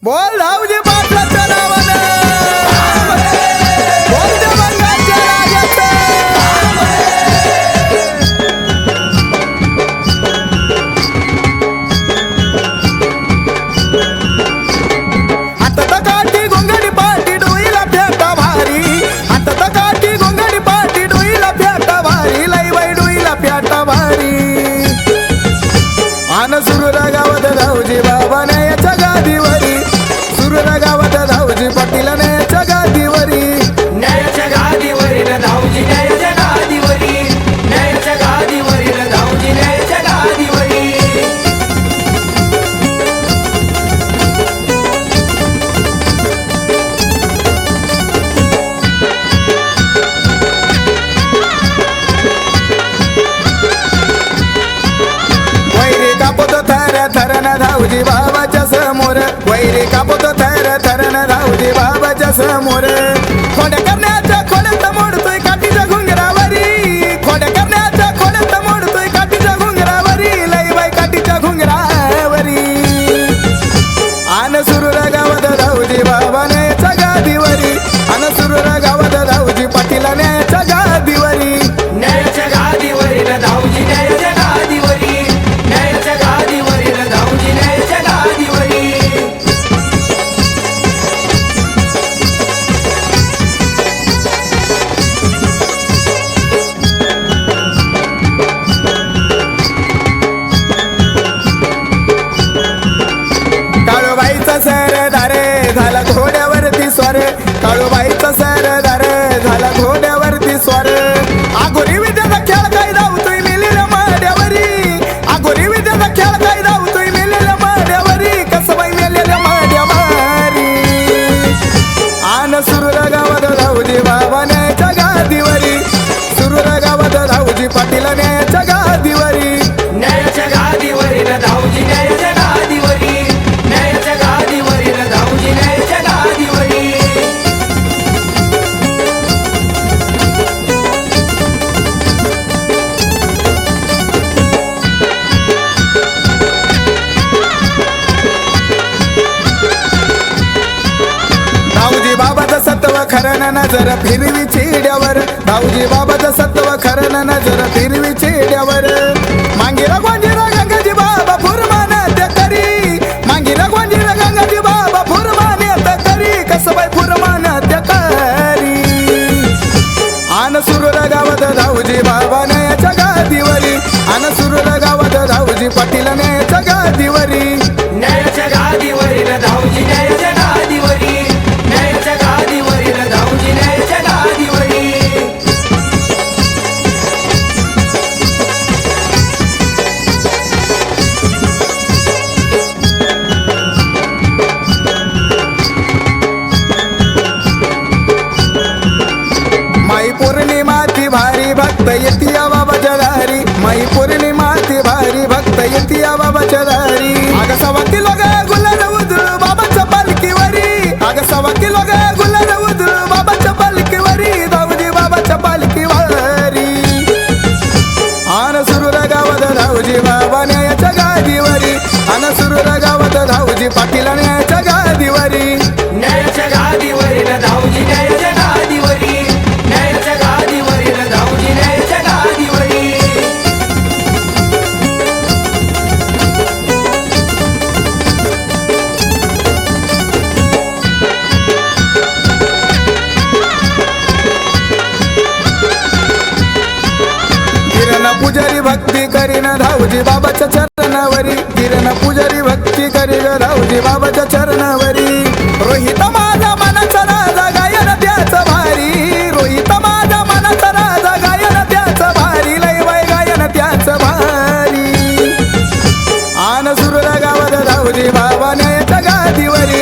बोल धावजी पाटलाच्या नावानं बोल देवंगाच्या राजाचं हातात काठी गोंगडी पाठी डोईला फेटा भारी हातात काठी गोंगडी पाठी डोईला फेटा भारी लई बाई डोईला फेटा भारी आन सुरूर गावात धावजी बाबाने याच्या गादीवरी सुरूर गावात धावजी पाटील न्यायाच्या गादीवरी न्यायाच्या गादीवरी धावजी न्यायाच्या गादीवरी न्यायाच्या गादीवरी धावजी न्यायाच्या गादीवरी वैरी कापतो थर थरन धावजी बाबाच्या समोर वैरी कापतो थर थरन धावजी बाबाच्या समोर खोड्या करण्याच्या खोड्यात मोडतोय काठीच्या घुंगरावरी खोड्या करण्याच्या खोड्यात मोडतोय काठीच्या घुंगरावरी लई बाई काठीच्या घुंगरावरी आन सुरूर गावात धावजी बाबा न्यायाच्या गादीवरी आन सुरूर गावात धावजी पाटील न्यायाच्या गादीवरी न्यायाच्या गादीवरी धावजी न्यायाच्या गादीवरी न्यायाच्या गादीवरी धावजी न्यायाच्या गादीवरी काळूबाईचा सरदार झाला घोड्यावरती स्वार काळूबाईचा सरदार झाला घोड्यावरती स्वार आगोरी विद्याचा खेळ काय धावतोय मेलेल्या माड्यावरी आगोरी विद्याचा खेळ काय धावतोय मेलेल्या माड्यावरी कसं बाई मेलेल्या माड्यावरी आन सुरूर गावात धावजी बाबा न्यायाच्या गादीवरी सुरूर गावात धावजी पाटील न्यायाच्या गादीवरी न्यायाच्या गादीवरी धावजी न्यायाच्या गादीवरी न्यायाच्या गादीवरी धावजी न्यायाच्या गादीवरी धावजी बाबाचं सत्व खरं नजर फिरवी चेड्यावर धावजी बाबाचं सत्व खरं नजर फिरवी चेड्यावर मांगीरा गोंजीरा गंगाजी बाबा फुरमानात करी मांगीरा गोंजीरा गंगाजी बाबा फुरमानात करी कसबाई फुरमानात करी आन सुरूर गावात धावजी बाबा न्यायाच्या गादीवरी आन सुरूर गावात धावजी पाटील न्यायाच्या गादीवरी न्यायाच्या गादीवरी धावजी न्यायाच्या गादीवरी न्यायाच्या गादीवरी धावजी न्यायाच्या गादीवरी माई पौर्णिमा ती भारी भक्त येती बाबाच्या दारी माई पौर्णिमा ती भारी भक्त येती बाबाच्या दारी अग 1.25 किलो ग गुलाल उधळू बाबाच्या पालखीवरी अग 1.25 किलो ग गुलाल उधळू बाबाच्या पालखीवरी धावजी बाबाच्या पालखीवरी आन सुरूर गावात धावजी बाबा न्यायाच्या गादीवरी आन सुरूर गावात धावजी पाटील न्यायाच्या गादीवरी न्यायाच्या गादीवरी धावजी न्यायाच्या गादीवरी न्यायाच्या गादीवरी धावजी न्यायाच्या गादीवरी किरण पुजारी भक्ती करीन धावजी बाबाच्या चरणावरी किरण पुजारी भक्ती करीन धावजी बाबाच्या चरणावरी रोहित माझा मनाचा राजा गायन त्याचं भारी रोहित माझा मनाचा राजा गायन त्याचं भारी लय बाई गायन त्याचं भारी आन सुरूर गावात धावजी बाबा न्यायाच्या गादीवरी